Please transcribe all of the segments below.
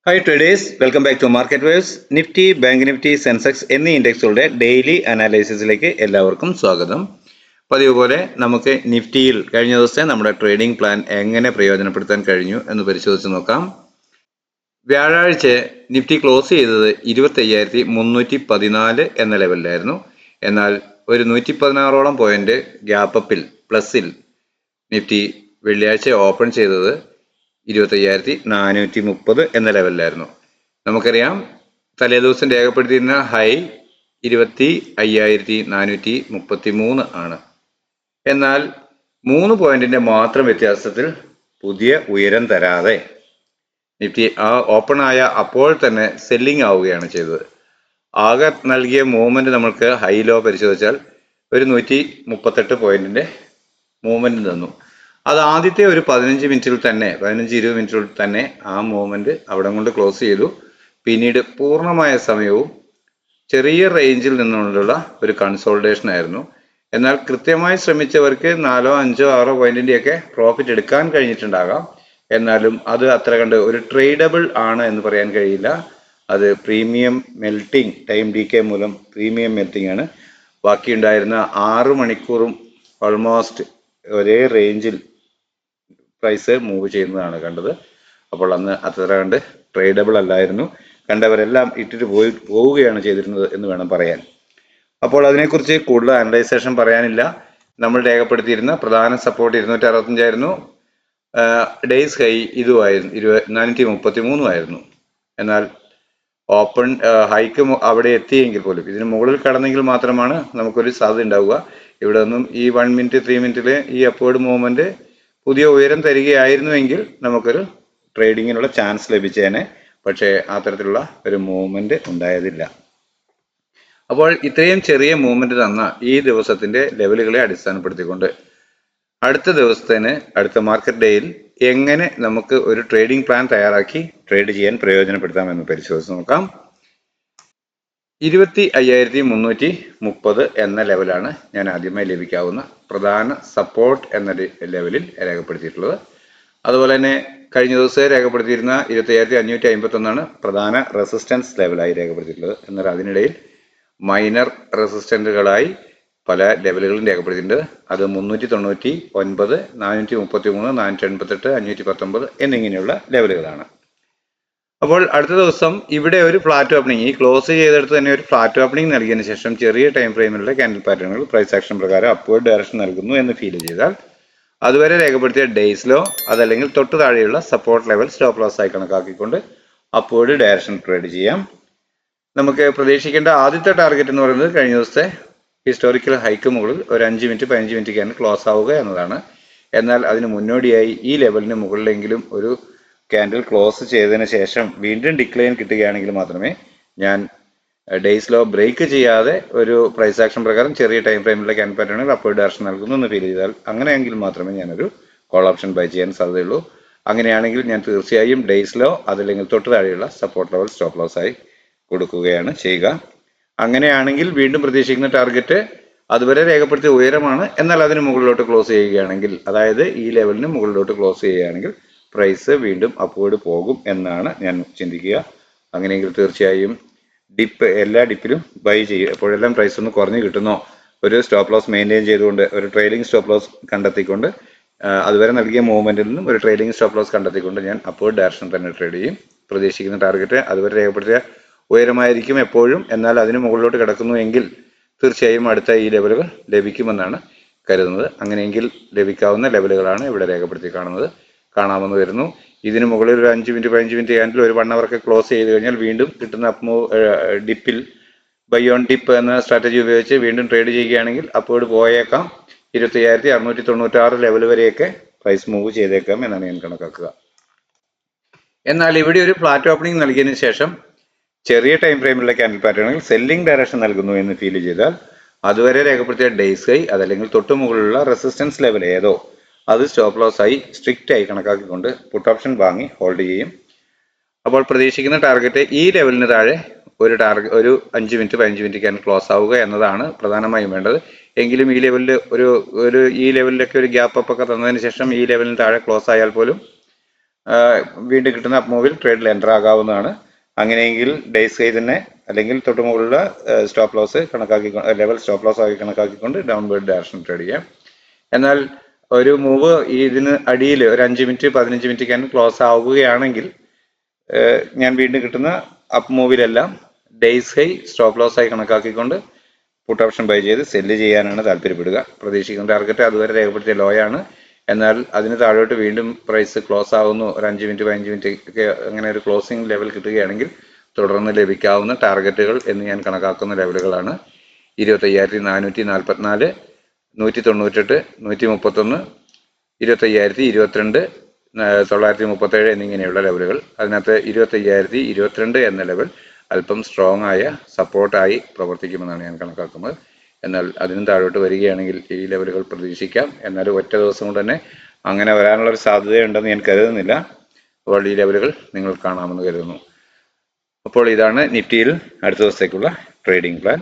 Hi traders, welcome back to Market Waves. Nifty, Bank Nifty, Sensex എന്നീ ഇൻഡെക്സുകളുടെ daily അനാലിസിസിലേക്ക് എല്ലാവർക്കും സ്വാഗതം. പതിവ് പോലെ നമുക്ക് നിഫ്റ്റിയിൽ കഴിഞ്ഞ ദിവസത്തെ നമ്മുടെ ട്രേഡിംഗ് പ്ലാൻ എങ്ങനെ പ്രയോജനപ്പെടുത്താൻ കഴിഞ്ഞു എന്ന് പരിശോധിച്ച് നോക്കാം. വ്യാഴാഴ്ച നിഫ്റ്റി ക്ലോസ് ചെയ്തത് 25,314 എന്ന ലെവലിലായിരുന്നു. എന്നാൽ ഒരു 116ഓളം പോയിന്റ് ഗ്യാപ്പപ്പിൽ പ്ലസിൽ നിഫ്റ്റി വെള്ളിയാഴ്ച ഓപ്പൺ ചെയ്തത് 25,430 എന്ന ലെവലിലായിരുന്നു. നമുക്കറിയാം, തലേദിവസം രേഖപ്പെടുത്തിയിരുന്ന ഹൈ 25,433 ആണ്. എന്നാൽ 3 പോയിന്റിന്റെ മാത്രം വ്യത്യാസത്തിൽ പുതിയ ഉയരം തരാതെ നിഫ്റ്റി ഓപ്പൺ ആയ അപ്പോൾ തന്നെ സെല്ലിംഗ് ആവുകയാണ് ചെയ്തത്. ആകെ നൽകിയ മൂവ്മെന്റ് നമ്മൾക്ക് ഹൈ ലോ പരിശോധിച്ചാൽ ഒരു 138 പോയിന്റിന്റെ മൂവ്മെന്റ് തന്നു. അത് ആദ്യത്തെ ഒരു 15-20 മിനിറ്റിൽ തന്നെ ആ മൂവ്മെന്റ് അവിടെ കൊണ്ട് ക്ലോസ് ചെയ്തു. പിന്നീട് പൂർണ്ണമായ സമയവും ചെറിയ റേഞ്ചിൽ നിന്നുള്ള ഒരു കൺസോൾട്ടേഷൻ ആയിരുന്നു. എന്നാൽ കൃത്യമായി ശ്രമിച്ചവർക്ക് 4-5-6 പോയിന്റിന്റെയൊക്കെ പ്രോഫിറ്റ് എടുക്കാൻ കഴിഞ്ഞിട്ടുണ്ടാകാം. എന്നാലും അത് അത്ര കണ്ട് ഒരു ട്രേഡബിൾ ആണ് എന്ന് പറയാൻ കഴിയില്ല. അത് പ്രീമിയം മെൽറ്റിംഗ്, ടൈം ഡീകേ മൂലം പ്രീമിയം മെൽറ്റിംഗ് ആണ്. ബാക്കിയുണ്ടായിരുന്ന 6 മണിക്കൂറും ഓൾമോസ്റ്റ് ഒരേ റേഞ്ചിൽ പ്രൈസ് മൂവ് ചെയ്യുന്നതാണ് കണ്ടത്. അപ്പോൾ അന്ന് അത്ര കണ്ട് ട്രേഡബിൾ അല്ലായിരുന്നു. കണ്ടവരെല്ലാം ഇട്ടിട്ട് പോവുകയാണ് ചെയ്തിരുന്നത് എന്ന് വേണം പറയാൻ. അപ്പോൾ അതിനെക്കുറിച്ച് കൂടുതൽ അനലൈസേഷൻ പറയാനില്ല. നമ്മൾ രേഖപ്പെടുത്തിയിരുന്ന പ്രധാന സപ്പോർട്ട് 265 ആയിരുന്നു. ഡേയ്സ് ഹൈ ഇതുമായിരുന്നു 433 ആയിരുന്നു. എന്നാൽ ഓപ്പൺ ഹൈക്ക് അവിടെ എത്തിയെങ്കിൽ പോലും ഇതിന് മുകളിൽ കടന്നെങ്കിൽ മാത്രമാണ് നമുക്കൊരു സാധ്യത ഉണ്ടാവുക. ഇവിടെ നിന്നും ഈ 1 മിനിറ്റ് 3 മിനിറ്റിലെ ഈ അപ്വേർഡ് മൂവ്മെന്റ് പുതിയ ഉയരം തരികയായിരുന്നുവെങ്കിൽ നമുക്കൊരു ട്രേഡിങ്ങിനുള്ള ചാൻസ് ലഭിച്ചേനെ. പക്ഷേ അത്തരത്തിലുള്ള ഒരു മൂവ്മെന്റ് ഉണ്ടായതില്ല. അപ്പോൾ ഇത്രയും ചെറിയ മൂവ്മെന്റ് തന്ന ഈ ദിവസത്തിന്റെ ലെവലുകളെ അടിസ്ഥാനപ്പെടുത്തിക്കൊണ്ട് അടുത്ത മാർക്കറ്റ് ഡേയിൽ എങ്ങനെ നമുക്ക് ഒരു ട്രേഡിംഗ് പ്ലാൻ തയ്യാറാക്കി ട്രേഡ് ചെയ്യാൻ പ്രയോജനപ്പെടുത്താമെന്ന് പരിശോധിച്ച് നോക്കാം. 25,330 എന്ന ലെവലാണ് ഞാൻ ആദ്യമായി ലഭിക്കാവുന്ന പ്രധാന സപ്പോർട്ട് എന്ന ലെവലിൽ രേഖപ്പെടുത്തിയിട്ടുള്ളത്. അതുപോലെ തന്നെ കഴിഞ്ഞ ദിവസം രേഖപ്പെടുത്തിയിരുന്ന 25,551 പ്രധാന റെസിസ്റ്റൻസ് ലെവലായി രേഖപ്പെടുത്തിയിട്ടുള്ളത്. എന്നാൽ അതിനിടയിൽ മൈനർ റെസിസ്റ്റന്റുകളായി പല ലെവലുകളും രേഖപ്പെടുത്തിയിട്ടുണ്ട്. അത് 399, 433, 488, 519 എന്നിങ്ങനെയുള്ള ലെവലുകളാണ്. അപ്പോൾ അടുത്ത ദിവസം ഇവിടെ ഒരു ഫ്ലാറ്റ് ഓപ്പണിംഗ്, ഈ ക്ലോസ് ചെയ്തെടുത്ത് തന്നെ ഒരു ഫ്ലാറ്റ് ഓപ്പണിംഗ് നൽകിയതിനു ശേഷം ചെറിയ ടൈം ഫ്രെയിമിലുള്ള ക്യാൻഡിൽ പാറ്റേണുകൾ പ്രൈസ് ആക്ഷൻ പ്രകാരം അപ്വേർഡ് ഡയറക്ഷൻ നൽകുന്നു എന്ന് ഫീൽ ചെയ്താൽ അതുവരെ രേഖപ്പെടുത്തിയ ഡേയ്സ് ലോ അതല്ലെങ്കിൽ തൊട്ട് താഴെയുള്ള സപ്പോർട്ട് ലെവൽ സ്റ്റോപ്പ് ലോസ് ആയി കണക്കാക്കിക്കൊണ്ട് അപ്വേർഡ് ഡയറക്ഷൻ ട്രേഡ് ചെയ്യാം. നമുക്ക് പ്രതീക്ഷിക്കേണ്ട ആദ്യത്തെ ടാർഗറ്റ് എന്ന് പറയുന്നത് കഴിഞ്ഞ ദിവസത്തെ ഹിസ്റ്റോറിക്കൽ ഹൈക്ക് മുകളിൽ ഒരു 5 മിനിറ്റ് 15 മിനിറ്റ് ക്യാൻഡിൽ ക്ലോസ് ആവുക എന്നതാണ്. എന്നാൽ അതിന് മുന്നോടിയായി ഈ ലെവലിന് മുകളിലെങ്കിലും ഒരു ക്യാൻഡിൽ ക്ലോസ് ചെയ്തതിന് ശേഷം വീണ്ടും ഡിക്ലൈൻ കിട്ടുകയാണെങ്കിൽ മാത്രമേ ഞാൻ ഡേയ്സ് ലോ ബ്രേക്ക് ചെയ്യാതെ ഒരു പ്രൈസ് ആക്ഷൻ പ്രകാരം ചെറിയ ടൈം ഫ്രെയിമിലുള്ള ക്യാൻഡിൽ പാറ്റേണുകൾ അപ്വേർഡ് ഡയറക്ഷൻ നൽകുന്നു എന്ന് ഫീൽ ചെയ്താൽ അങ്ങനെയെങ്കിൽ മാത്രമേ ഞാനൊരു കോൾ ഓപ്ഷൻ ബൈ ചെയ്യാൻ സാധ്യതയുള്ളൂ. അങ്ങനെയാണെങ്കിൽ ഞാൻ തീർച്ചയായും ഡേയ്സ് ലോ അതല്ലെങ്കിൽ തൊട്ട് താഴെയുള്ള സപ്പോർട്ട് ലെവൽ സ്റ്റോപ്പ് ലോസ് ആയി കൊടുക്കുകയാണ് ചെയ്യുക. അങ്ങനെയാണെങ്കിൽ വീണ്ടും പ്രതീക്ഷിക്കുന്ന ടാർഗറ്റ് അതുവരെ രേഖപ്പെടുത്തിയ ഉയരമാണ്. എന്നാൽ അതിന് മുകളിലോട്ട് ക്ലോസ് ചെയ്യുകയാണെങ്കിൽ, അതായത് ഈ ലെവലിന് മുകളിലോട്ട് ക്ലോസ് ചെയ്യുകയാണെങ്കിൽ പ്രൈസ് വീണ്ടും അപ്വേർഡ് പോകും എന്നാണ് ഞാൻ ചിന്തിക്കുക. അങ്ങനെയെങ്കിൽ തീർച്ചയായും എല്ലാ ഡിപ്പിലും ബൈ ചെയ്യും. എപ്പോഴെല്ലാം പ്രൈസ് ഒന്ന് കുറഞ്ഞു കിട്ടുന്നോ ഒരു സ്റ്റോപ്പ് ലോസ് മെയിൻറ്റെയിൻ ചെയ്തുകൊണ്ട്, ഒരു ട്രെയിലിംഗ് സ്റ്റോപ്പ് ലോസ് കണ്ടെത്തിക്കൊണ്ട്, അതുവരെ നൽകിയ മൂവ്മെന്റിൽ നിന്നും ഒരു ട്രെയിലിംഗ് സ്റ്റോപ്പ് ലോസ് കണ്ടെത്തിക്കൊണ്ട് ഞാൻ അപ്വേർഡ് ഡയറക്ഷൻ തന്നെ ട്രേഡ് ചെയ്യും. പ്രതീക്ഷിക്കുന്ന ടാർഗറ്റ് അതുവരെ രേഖപ്പെടുത്തിയ ഉയരമായിരിക്കും എപ്പോഴും. എന്നാൽ അതിന് മുകളിലോട്ട് കിടക്കുന്നു എങ്കിൽ തീർച്ചയായും അടുത്ത ഈ ലെവലുകൾ ലഭിക്കുമെന്നാണ് കരുതുന്നത്. അങ്ങനെയെങ്കിൽ ലഭിക്കാവുന്ന ലെവലുകളാണ് ഇവിടെ രേഖപ്പെടുത്തി കാണാമെന്ന് വരുന്നു. ഇതിന് മുകളിൽ ഒരു 5 മിനിറ്റ് 15 മിനിറ്റ് ക്യാൻഡിൽ ഒരു 1 അവർക്ക് ക്ലോസ് ചെയ്ത് കഴിഞ്ഞാൽ വീണ്ടും കിട്ടുന്ന ഡിപ്പിൽ ബൈ ഓൺ ഡിപ്പ് എന്ന സ്ട്രാറ്റജി ഉപയോഗിച്ച് വീണ്ടും ട്രേഡ് ചെയ്യുകയാണെങ്കിൽ അപ്വേർഡ് പോയേക്കാം. 25,696 ലെവൽ വരെയൊക്കെ പ്രൈസ് മൂവ് ചെയ്തേക്കാം എന്നാണ് ഞാൻ കണക്കാക്കുക. എന്നാൽ ഇവിടെ ഒരു ഫ്ലാറ്റ് ഓപ്പണിംഗ് നൽകിയതിനു ശേഷം ചെറിയ ടൈം ഫ്രെയിമിലുള്ള ക്യാൻഡിൽ പാറ്റേണുകൾ സെല്ലിംഗ് ഡയറക്ഷൻ നൽകുന്നു എന്ന് ഫീൽ ചെയ്താൽ അതുവരെ രേഖപ്പെടുത്തിയ ഡേയ്സ് ഹൈ അതല്ലെങ്കിൽ തൊട്ടു മുകളിലുള്ള റെസിസ്റ്റൻസ് ലെവൽ ഏതോ അത് സ്റ്റോപ്പ് ലോസ് ആയി സ്ട്രിക്റ്റ് ആയി കണക്കാക്കിക്കൊണ്ട് പുട്ട് ഓപ്ഷൻ വാങ്ങി ഹോൾഡ് ചെയ്യും. അപ്പോൾ പ്രതീക്ഷിക്കുന്ന ടാർഗറ്റ് ഈ ലെവലിന് താഴെ ഒരു 5 മിനിറ്റ് 15 മിനിറ്റ് ക്യാൻഡിൽ ക്ലോസ് ആവുക എന്നതാണ് പ്രധാനമായും വേണ്ടത്. എങ്കിലും ഈ ലെവലിൽ ഈ ലെവലിലൊക്കെ ഒരു ഗ്യാപ്പ് അപ്പ് ഒക്കെ തന്നതിന് ശേഷം ഈ ലെവലിന് താഴെ ക്ലോസ് ആയാൽ പോലും വീണ്ടും കിട്ടുന്ന അപ്പ് മൂവിൽ ട്രേഡിൽ എൻ്റർ ആകാവുന്നതാണ്. അങ്ങനെയെങ്കിൽ ഡേയ്സ് ഹൈ തന്നെ അല്ലെങ്കിൽ തൊട്ട് മുകളിലുള്ള stop loss level stop loss ആക്കി കണക്കാക്കിക്കൊണ്ട് ഡൗൺവേർഡ് ഡയറക്ഷൻ ട്രേഡ് ചെയ്യാം. എന്നാൽ ഒരു മൂവ് ഇതിന് അടിയിൽ ഒരു 5 മിനിറ്റ് 15 മിനിറ്റ് ക്യാൻ ക്ലോസ് ആവുകയാണെങ്കിൽ ഞാൻ വീണ്ടും കിട്ടുന്ന അപ്പ് മൂവിലെല്ലാം ഡേയ്സ് ഹൈ സ്റ്റോപ്പ് ലോസ് ആയി കണക്കാക്കിക്കൊണ്ട് പുട്ട് ഓപ്ഷൻ ബൈ ചെയ്ത് സെല്ല് ചെയ്യാനാണ് താല്പര്യപ്പെടുക. പ്രതീക്ഷിക്കുന്ന ടാർഗറ്റ് അതുവരെ രേഖപ്പെടുത്തിയ ലോ ആണ്. എന്നാൽ അതിന് താഴോട്ട് വീണ്ടും പ്രൈസ് ക്ലോസ് ആവുന്നു, ഒരു 5 മിനിറ്റ് 15 മിനിറ്റ് ഒക്കെ അങ്ങനെ ഒരു ക്ലോസിംഗ് ലെവൽ കിട്ടുകയാണെങ്കിൽ തുടർന്ന് ലഭിക്കാവുന്ന ടാർഗറ്റുകൾ എന്ന് ഞാൻ കണക്കാക്കുന്ന ലെവലുകളാണ് 25,444, 198, 131, 25,022, 937 എന്നിങ്ങനെയുള്ള ലെവലുകൾ. അതിനകത്ത് 25,022 എന്ന ലെവൽ അല്പം സ്ട്രോങ് ആയ സപ്പോർട്ടായി പ്രവർത്തിക്കുമെന്നാണ് ഞാൻ കണക്കാക്കുന്നത്. എന്നാൽ അതിനും താഴോട്ട് വരികയാണെങ്കിൽ ഈ ലെവലുകൾ പ്രതീക്ഷിക്കാം. എന്നാൽ ഒറ്റ ദിവസം കൊണ്ട് തന്നെ അങ്ങനെ വരാനുള്ളൊരു സാധ്യതയുണ്ടെന്ന് ഞാൻ കരുതുന്നില്ല. അപ്പോൾ ഈ ലെവലുകൾ നിങ്ങൾ കാണാമെന്ന് കരുതുന്നു. അപ്പോൾ ഇതാണ് നിഫ്റ്റിയിൽ അടുത്ത ദിവസത്തേക്കുള്ള ട്രേഡിംഗ് പ്ലാൻ.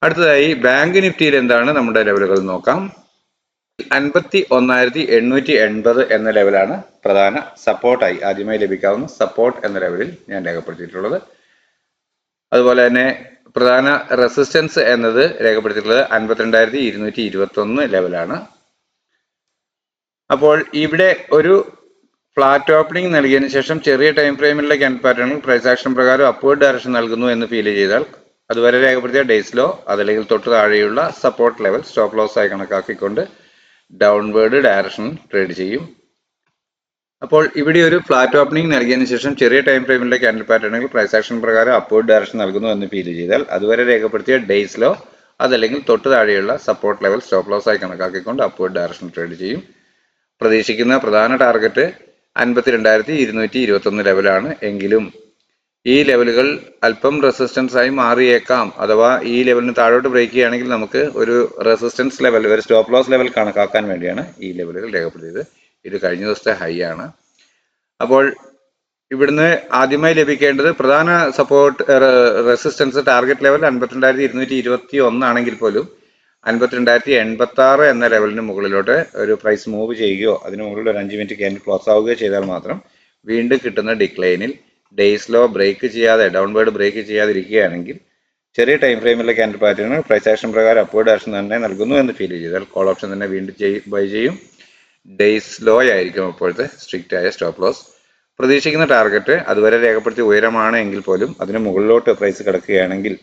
അടുത്തതായി ബാങ്ക് നിഫ്റ്റിയിൽ എന്താണ് നമ്മുടെ ലെവലുകൾ നോക്കാം. 51,880 എന്ന ലെവലാണ് പ്രധാന സപ്പോർട്ടായി ആദ്യമായി ലഭിക്കാവുന്ന സപ്പോർട്ട് എന്ന ലെവലിൽ ഞാൻ രേഖപ്പെടുത്തിയിട്ടുള്ളത്. അതുപോലെ തന്നെ പ്രധാന റെസിസ്റ്റൻസ് എന്നത് രേഖപ്പെടുത്തിയിട്ടുള്ളത് 52,221 ലെവലാണ്. അപ്പോൾ ഇവിടെ ഒരു ഫ്ലാറ്റ് ഓപ്പണിംഗ് നൽകിയതിനു ശേഷം ചെറിയ ടൈം ഫ്രെയിമിലുള്ള ക്യാൻഡിൽ പാറ്റേണുകൾ പ്രൈസ് ആക്ഷൻ പ്രകാരം അപ്വേർഡ് ഡയറക്ഷൻ നൽകുന്നു എന്ന് ഫീൽ ചെയ്താൽ അതുവരെ രേഖപ്പെടുത്തിയ ഡേയ്സ് ലോ അതല്ലെങ്കിൽ തൊട്ട് താഴെയുള്ള സപ്പോർട്ട് ലെവൽ സ്റ്റോപ്പ് ലോസ് ആയി കണക്കാക്കിക്കൊണ്ട് ഡൗൺവേർഡ് ഡയറക്ഷൻ ട്രേഡ് ചെയ്യും. അപ്പോൾ ഇവിടെ ഒരു ഫ്ലാറ്റ് ഓപ്പണിംഗ് നൽകിയതിനു ശേഷം ചെറിയ ടൈം ഫ്രെയിമിലെ ക്യാൻഡിൽ പാറ്റേണുകൾ പ്രൈസ് ആക്ഷൻ പ്രകാരം അപ്വേർഡ് ഡയറക്ഷൻ നൽകുന്നു എന്ന് ഫീൽ ചെയ്താൽ അതുവരെ രേഖപ്പെടുത്തിയ ഡേയ്സ് ലോ അതല്ലെങ്കിൽ തൊട്ട് താഴെയുള്ള സപ്പോർട്ട് ലെവൽ സ്റ്റോപ്പ് ലോസ് ആയി കണക്കാക്കിക്കൊണ്ട് അപ്വേർഡ് ഡയറക്ഷൻ ട്രേഡ് ചെയ്യും. പ്രതീക്ഷിക്കുന്ന പ്രധാന ടാർഗറ്റ് 52,221 ലെവലാണ്. എങ്കിലും ഈ ലെവലുകൾ അല്പം റെസിസ്റ്റൻസ് ആയി മാറിയേക്കാം. അഥവാ ഈ ലെവലിന് താഴോട്ട് ബ്രേക്ക് ചെയ്യുകയാണെങ്കിൽ നമുക്ക് ഒരു റെസിസ്റ്റൻസ് ലെവൽ, ഒരു സ്റ്റോപ്പ് ലോസ് ലെവൽ കണക്കാക്കാൻ വേണ്ടിയാണ് ഈ ലെവലുകൾ രേഖപ്പെടുത്തിയത്. ഇത് കഴിഞ്ഞ ദിവസത്തെ ഹൈ ആണ്. അപ്പോൾ ഇവിടുന്ന് ആദ്യമായി ലഭിക്കേണ്ടത് പ്രധാന സപ്പോർട്ട് റെസിസ്റ്റൻസ് ടാർഗറ്റ് ലെവൽ 52,221 ആണെങ്കിൽ പോലും 52,086 എന്ന ലെവലിന് മുകളിലോട്ട് ഒരു പ്രൈസ് മൂവ് ചെയ്യുകയോ അതിന് മുകളിൽ ഒരു 5 മിനിറ്റ് ക്യാൻഡിൽ ക്ലോസ് ആവുകയോ ചെയ്താൽ മാത്രം വീണ്ടും കിട്ടുന്ന ഡിക്ലൈനിൽ ഡേയ്സ് ലോ ബ്രേക്ക് ചെയ്യാതെ ഡൗൺവേർഡ് ബ്രേക്ക് ചെയ്യാതിരിക്കുകയാണെങ്കിൽ ചെറിയ ടൈം ഫ്രെയിമിലെ ക്യാൻഡിൽ പാറ്റേൺ പ്രൈസ് ആക്ഷൻ പ്രകാരം അപ്വേർഡ് ഡയറക്ഷൻ തന്നെ നൽകുന്നു എന്ന് ഫീൽ ചെയ്താൽ കോൾ ഓപ്ഷൻ തന്നെ വീണ്ടും ബൈ ചെയ്യും. ഡേയ്സ് ലോ ആയിരിക്കും അപ്പോഴത്തെ സ്ട്രിക്റ്റ് ആയ സ്റ്റോപ്പ് ലോസ്. പ്രതീക്ഷിക്കുന്ന ടാർഗറ്റ് അതുവരെ രേഖപ്പെടുത്തിയ ഉയരമാണ് എങ്കിൽ പോലും അതിന് മുകളിലോട്ട് പ്രൈസ് കിടക്കുകയാണെങ്കിൽ,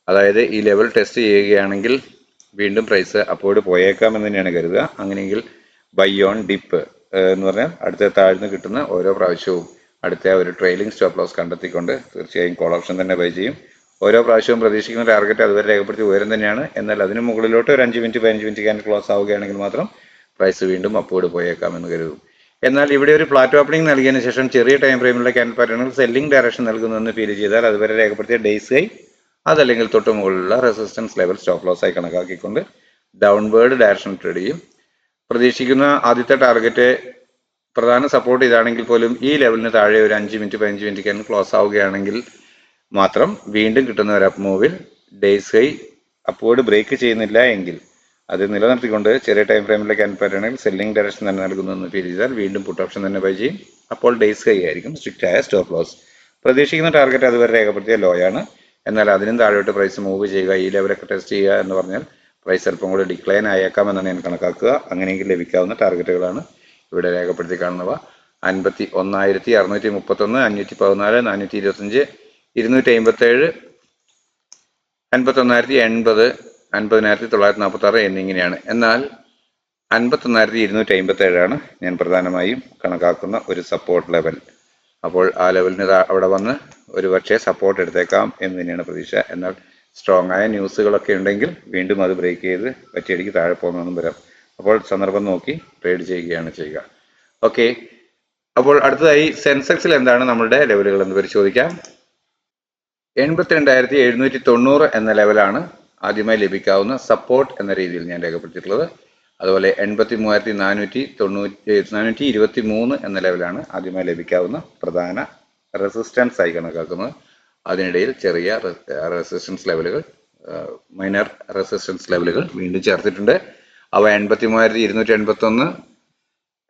അതായത് ഈ ലെവൽ ടെസ്റ്റ് ചെയ്യുകയാണെങ്കിൽ വീണ്ടും പ്രൈസ് അപ്പോഴ് പോയേക്കാമെന്ന് തന്നെയാണ് കരുതുക. അങ്ങനെയെങ്കിൽ ബൈ ഓൺ ഡിപ്പ് എന്ന് പറഞ്ഞാൽ അടുത്ത താഴ്ന്ന് കിട്ടുന്ന ഓരോ പ്രാവശ്യവും അടുത്ത ഒരു ട്രെയിലിംഗ് സ്റ്റോപ്പ് ലോസ് കണ്ടെത്തിക്കൊണ്ട് തീർച്ചയായും കോൾ ഓപ്ഷൻ തന്നെ ബൈ ചെയ്യും. ഓരോ പ്രാവശ്യവും പ്രതീക്ഷിക്കുന്ന ടാർഗറ്റ് അതുവരെ രേഖപ്പെടുത്തിയ ഉയരം തന്നെയാണ്. എന്നാൽ അതിന് മുകളിലോട്ട് ഒരു 5 മിനിറ്റ് 15 മിനിറ്റ് ക്യാൻഡിൽ ക്ലോസ് ആവുകയാണെങ്കിൽ മാത്രം പ്രൈസ് വീണ്ടും അപ്പോഴ് പോയേക്കാമെന്ന് കരുതും. എന്നാൽ ഇവിടെ ഒരു ഫ്ലാറ്റ് ഓപ്പണിംഗ് നൽകിയതിനു ശേഷം ചെറിയ ടൈം ഫ്രെയിമിലുള്ള ക്യാൻഡിൽ പാറ്റേണുകൾ സെല്ലിംഗ് ഡയറക്ഷൻ നൽകുന്നുവെന്ന് ഫീൽ ചെയ്താൽ അതുവരെ രേഖപ്പെടുത്തിയ ഡേയ്സ് ഹൈ അതല്ലെങ്കിൽ തൊട്ട് മുകളിലുള്ള റെസിസ്റ്റൻസ് ലെവൽ സ്റ്റോപ്പ് ലോസ് ആയി കണക്കാക്കിക്കൊണ്ട് ഡൗൺവേർഡ് ഡയറക്ഷൻ ട്രേഡ് ചെയ്യും. പ്രതീക്ഷിക്കുന്ന ആദ്യത്തെ ടാർഗറ്റ് പ്രധാന സപ്പോർട്ട് ഇതാണെങ്കിൽ പോലും ഈ ലെവലിന് താഴെ ഒരു 5 മിനിറ്റ് 15 മിനിറ്റ് ക്യാൻഡിൽ ക്ലോസ് ആവുകയാണെങ്കിൽ മാത്രം വീണ്ടും കിട്ടുന്ന ഒരു അപ്പ് മൂവിൽ ഡേയ്സ് ഹൈ അപ്വേർഡ് ബ്രേക്ക് ചെയ്യുന്നില്ല എങ്കിൽ അത് നിലനിർത്തിക്കൊണ്ട് ചെറിയ ടൈം ഫ്രെയിമിലെ ക്യാൻഡിൽ പാറ്റേണിൽ സെല്ലിംഗ് ഡയറക്ഷൻ തന്നെ നൽകുന്നു ഫീൽ ചെയ്താൽ വീണ്ടും പുട്ട് ഓപ്ഷൻ തന്നെ ബൈ ചെയ്യും. അപ്പോൾ ഡേയ്സ് ഹൈ ആയിരിക്കും സ്ട്രിക്റ്റ് ആയ സ്റ്റോപ്പ് ലോസ്. പ്രതീക്ഷിക്കുന്ന ടാർഗറ്റ് അതുവരെ രേഖപ്പെടുത്തിയ ലോ ആണ്. എന്നാൽ അതിനും താഴോട്ട് പ്രൈസ് മൂവ് ചെയ്യുക, ഈ ലെവലൊക്കെ ടെസ്റ്റ് ചെയ്യുക എന്ന് പറഞ്ഞാൽ പ്രൈസ് അല്പം കൂടി ഡിക്ലൈൻ ആയേക്കാം എന്നാണ് ഞാൻ കണക്കാക്കുക. അങ്ങനെയെങ്കിൽ ലഭിക്കാവുന്ന ടാർഗറ്റുകളാണ് ഇവിടെ രേഖപ്പെടുത്തി കാണുന്നവ. 51,631, 514, 425, 257, 51,080, 50,946 എന്നിങ്ങനെയാണ്. എന്നാൽ 51,257 ഞാൻ പ്രധാനമായും കണക്കാക്കുന്ന ഒരു സപ്പോർട്ട് ലെവൽ. അപ്പോൾ ആ ലെവലിന് അവിടെ വന്ന് ഒരു പക്ഷേ സപ്പോർട്ട് എടുത്തേക്കാം എന്ന് തന്നെയാണ് പ്രതീക്ഷ. എന്നാൽ സ്ട്രോങ് ആയ ന്യൂസുകളൊക്കെ ഉണ്ടെങ്കിൽ വീണ്ടും അത് ബ്രേക്ക് ചെയ്ത് ഒറ്റയടിക്ക് താഴെ പോകുന്നതെന്നും വരാം. അപ്പോൾ സന്ദർഭം നോക്കി ട്രേഡ് ചെയ്യുകയാണ് ചെയ്യുക. ഓക്കെ, അപ്പോൾ അടുത്തതായി സെൻസെക്സിൽ എന്താണ് നമ്മളുടെ ലെവലുകൾ എന്ന് പരിശോധിക്കാം. 82,790 എന്ന ലെവലാണ് ആദ്യമായി ലഭിക്കാവുന്ന സപ്പോർട്ട് എന്ന രീതിയിൽ ഞാൻ രേഖപ്പെടുത്തിയിട്ടുള്ളത്. അതുപോലെ 83,423 എന്ന ലെവലാണ് ആദ്യമായി ലഭിക്കാവുന്ന പ്രധാന റെസിസ്റ്റൻസ് ആയി കണക്കാക്കുന്നത്. അതിനിടയിൽ ചെറിയ റെസിസ്റ്റൻസ് ലെവലുകൾ, മൈനർ റെസിസ്റ്റൻസ് ലെവലുകൾ വീണ്ടും ചേർത്തിട്ടുണ്ട്. അവ 83,281,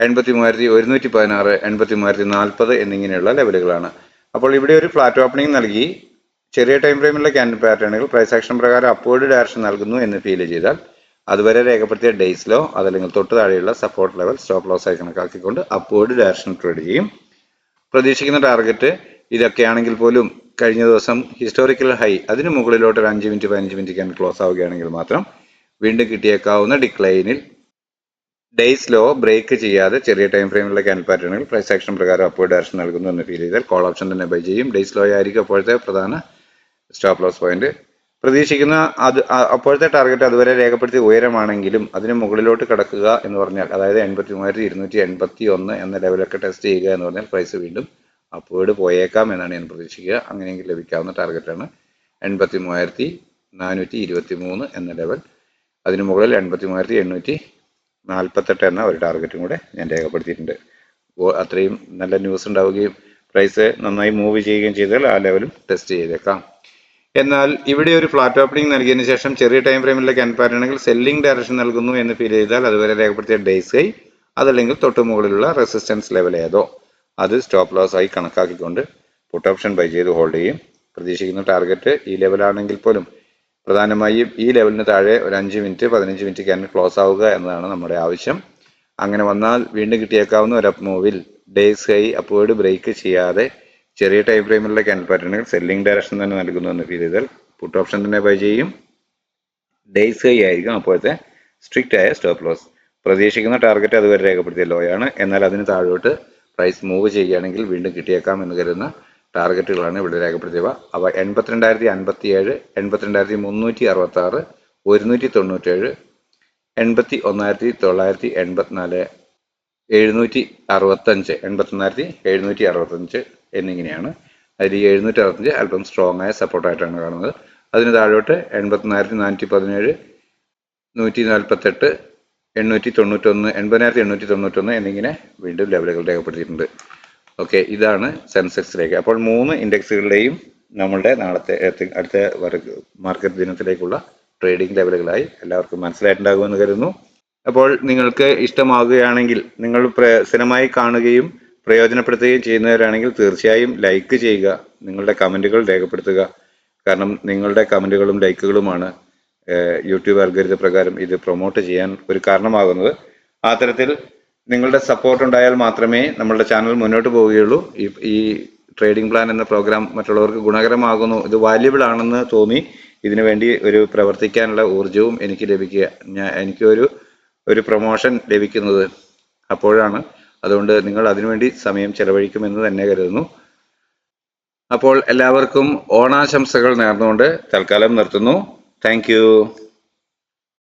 83,116, 83,040 എന്നിങ്ങനെയുള്ള ലെവലുകളാണ്. അപ്പോൾ ഇവിടെ ഒരു ഫ്ലാറ്റ് ഓപ്പണിംഗ് നൽകി ചെറിയ ടൈം ഫ്രെയിമിലുള്ള ക്യാൻഡിൽ പാറ്റേണുകൾ പ്രൈസ് ആക്ഷൻ പ്രകാരം അപ്വേർഡ് ഡയറക്ഷൻ നൽകുന്നു എന്ന് ഫീൽ ചെയ്താൽ അതുവരെ രേഖപ്പെടുത്തിയ ഡേയ്സിലോ അതല്ലെങ്കിൽ തൊട്ട് താഴെയുള്ള സപ്പോർട്ട് ലെവൽ സ്റ്റോപ്പ് ലോസ് ആയി കണക്കാക്കിക്കൊണ്ട് അപ്വേർഡ് ഡയറക്ഷൻ ട്രേഡ് ചെയ്യും. പ്രതീക്ഷിക്കുന്ന ടാർഗറ്റ് ഇതൊക്കെയാണെങ്കിൽ പോലും കഴിഞ്ഞ ദിവസം ഹിസ്റ്റോറിക്കൽ ഹൈ അതിന് മുകളിലോട്ട് ഒരു 5 മിനിറ്റ് 15 മിനിറ്റ് ക്യാൻഡിൽ ക്ലോസ് ആവുകയാണെങ്കിൽ മാത്രം വീണ്ടും കിട്ടിയേക്കാവുന്ന ഡിക്ലൈനിൽ ഡേയ്സ് ലോ ബ്രേക്ക് ചെയ്യാതെ ചെറിയ ടൈം ഫ്രെയിമിലുള്ള ക്യാൻഡിൽ പാറ്റേണുകൾ പ്രൈസ് ആക്ഷൻ പ്രകാരം അപ്വേർഡ് ഡയറക്ഷൻ നൽകുന്നു എന്ന് ഫീൽ ചെയ്താൽ കോൾ ഓപ്ഷൻ തന്നെ ബൈ ചെയ്യും. ഡേയ്സ് ലോ ആയിരിക്കും അപ്പോഴത്തെ പ്രധാന സ്റ്റോപ്പ് ലോസ് പോയിന്റ്. പ്രതീക്ഷിക്കുന്ന അപ്പോഴത്തെ ടാർഗറ്റ് അതുവരെ രേഖപ്പെടുത്തിയ ഉയരമാണെങ്കിലും അതിന് മുകളിലോട്ട് കടക്കുക എന്ന് പറഞ്ഞാൽ അതായത് 83,281 എന്ന ലെവലൊക്കെ ടെസ്റ്റ് ചെയ്യുക എന്ന് പറഞ്ഞാൽ പ്രൈസ് വീണ്ടും അപ്വേർഡ് പോയേക്കാം എന്നാണ് ഞാൻ പ്രതീക്ഷിക്കുക. അങ്ങനെയെങ്കിൽ ലഭിക്കാവുന്ന ടാർഗറ്റാണ് 83,423 എന്ന ലെവൽ. അതിന് മുകളിൽ 83,848 എന്ന ഒരു ടാർഗറ്റും കൂടെ ഞാൻ രേഖപ്പെടുത്തിയിട്ടുണ്ട്. അത്രയും നല്ല ന്യൂസ് ഉണ്ടാവുകയും പ്രൈസ് നന്നായി മൂവ് ചെയ്യുകയും ചെയ്താൽ ആ ലെവലും ടെസ്റ്റ് ചെയ്തേക്കാം. എന്നാൽ ഇവിടെ ഒരു ഫ്ലാറ്റ് ഓപ്പണിംഗ് നൽകിയതിനു ശേഷം ചെറിയ ടൈം ഫ്രെയിമിലെ ക്യാൻഡിൽ പാറ്റേണുകൾ സെല്ലിംഗ് ഡയറക്ഷൻ നൽകുന്നു എന്ന് ഫീൽ ചെയ്താൽ അതുവരെ രേഖപ്പെടുത്തിയ ഡേയ്സ് ഹൈ അതല്ലെങ്കിൽ തൊട്ട് മുകളിലുള്ള റെസിസ്റ്റൻസ് ലെവൽ ഏതോ അത് സ്റ്റോപ്പ് ലോസ് ആയി കണക്കാക്കിക്കൊണ്ട് പുട്ട് ഓപ്ഷൻ ബൈ ചെയ്ത് ഹോൾഡ് ചെയ്യും. പ്രതീക്ഷിക്കുന്ന ടാർഗറ്റ് ഈ ലെവലാണെങ്കിൽ പോലും പ്രധാനമായും ഈ ലെവലിന് താഴെ ഒരു 5 മിനിറ്റ് 15 മിനിറ്റ് ക്യാൻഡിൽ ക്ലോസ് ആവുക എന്നതാണ് നമ്മുടെ ആവശ്യം. അങ്ങനെ വന്നാൽ വീണ്ടും കിട്ടിയേക്കാവുന്ന ഒരു അപ്പ് മൂവിൽ ഡേയ്സ് ഹൈ അപ്വേർഡ് ബ്രേക്ക് ചെയ്യാതെ ചെറിയ ടൈം ഫ്രെയിമിലുള്ള ക്യാൻഡിൽ പാറ്റേണുകൾ സെല്ലിംഗ് ഡയറക്ഷൻ തന്നെ നൽകുന്നു എന്ന് ഫീൽ ചെയ്താൽ പുട്ട് ഓപ്ഷൻ തന്നെ ബൈ ചെയ്യും. ഡേയ്സ് ഹൈ ആയിരിക്കും അപ്പോഴത്തെ സ്ട്രിക്റ്റ് ആയ സ്റ്റോപ്പ് ലോസ്. പ്രതീക്ഷിക്കുന്ന ടാർഗറ്റ് അതുവരെ രേഖപ്പെടുത്തിയ ലോയാണ്. എന്നാൽ അതിന് താഴോട്ട് പ്രൈസ് മൂവ് ചെയ്യുകയാണെങ്കിൽ വീണ്ടും കിട്ടിയേക്കാം എന്ന് കരുതുന്ന ടാർഗറ്റുകളാണ് ഇവിടെ രേഖപ്പെടുത്തിയവ. അവ 82,057, 82,366, 197, 81,984, 765, 81,765 എന്നിങ്ങനെയാണ്. അതിൽ 765 അല്പം സ്ട്രോങ് ആയ സപ്പോർട്ടായിട്ടാണ് കാണുന്നത്. അതിന് താഴോട്ട് 84,417, 148, 891, 80,891 എന്നിങ്ങനെ വീണ്ടും ലെവലുകൾ രേഖപ്പെടുത്തിയിട്ടുണ്ട്. ഓക്കെ, ഇതാണ് സെൻസെക്സിലേക്ക്. അപ്പോൾ 3 ഇൻഡെക്സുകളുടെയും നമ്മളുടെ നാളത്തെ അടുത്ത മാർക്കറ്റ് ദിനത്തിലേക്കുള്ള ട്രേഡിംഗ് ലെവലുകളായി എല്ലാവർക്കും മനസ്സിലായിട്ടുണ്ടാകുമെന്ന് കരുതുന്നു. അപ്പോൾ നിങ്ങൾക്ക് ഇഷ്ടമാകുകയാണെങ്കിൽ നിങ്ങൾ സ്ഥിരമായി കാണുകയും പ്രയോജനപ്പെടുത്തുകയും ചെയ്യുന്നവരാണെങ്കിൽ തീർച്ചയായും ലൈക്ക് ചെയ്യുക, നിങ്ങളുടെ കമൻറ്റുകൾ രേഖപ്പെടുത്തുക. കാരണം നിങ്ങളുടെ കമൻറ്റുകളും ലൈക്കുകളുമാണ് യൂട്യൂബ് അൽഗോരിതം പ്രകാരം ഇത് പ്രൊമോട്ട് ചെയ്യാൻ ഒരു കാരണമാകുന്നത്. ആ തരത്തിൽ നിങ്ങളുടെ സപ്പോർട്ട് ഉണ്ടായാൽ മാത്രമേ നമ്മളുടെ ചാനൽ മുന്നോട്ട് പോവുകയുള്ളൂ. ഈ ട്രേഡിംഗ് പ്ലാൻ എന്ന പ്രോഗ്രാം മറ്റുള്ളവർക്ക് ഗുണകരമാകുന്നു, ഇത് വാല്യുബിൾ ആണെന്ന് തോന്നി ഇതിനു വേണ്ടി ഒരു പ്രവർത്തിക്കാനുള്ള ഊർജവും എനിക്ക് ലഭിക്കുക, എനിക്ക് ഒരു പ്രൊമോഷൻ ലഭിക്കുന്നത് അപ്പോഴാണ്. അതുകൊണ്ട് നിങ്ങൾ അതിനുവേണ്ടി സമയം ചെലവഴിക്കുമെന്ന് തന്നെ കരുതുന്നു. അപ്പോൾ എല്ലാവർക്കും ഓണാശംസകൾ നേർന്നുകൊണ്ട് തൽക്കാലം നിർത്തുന്നു. താങ്ക്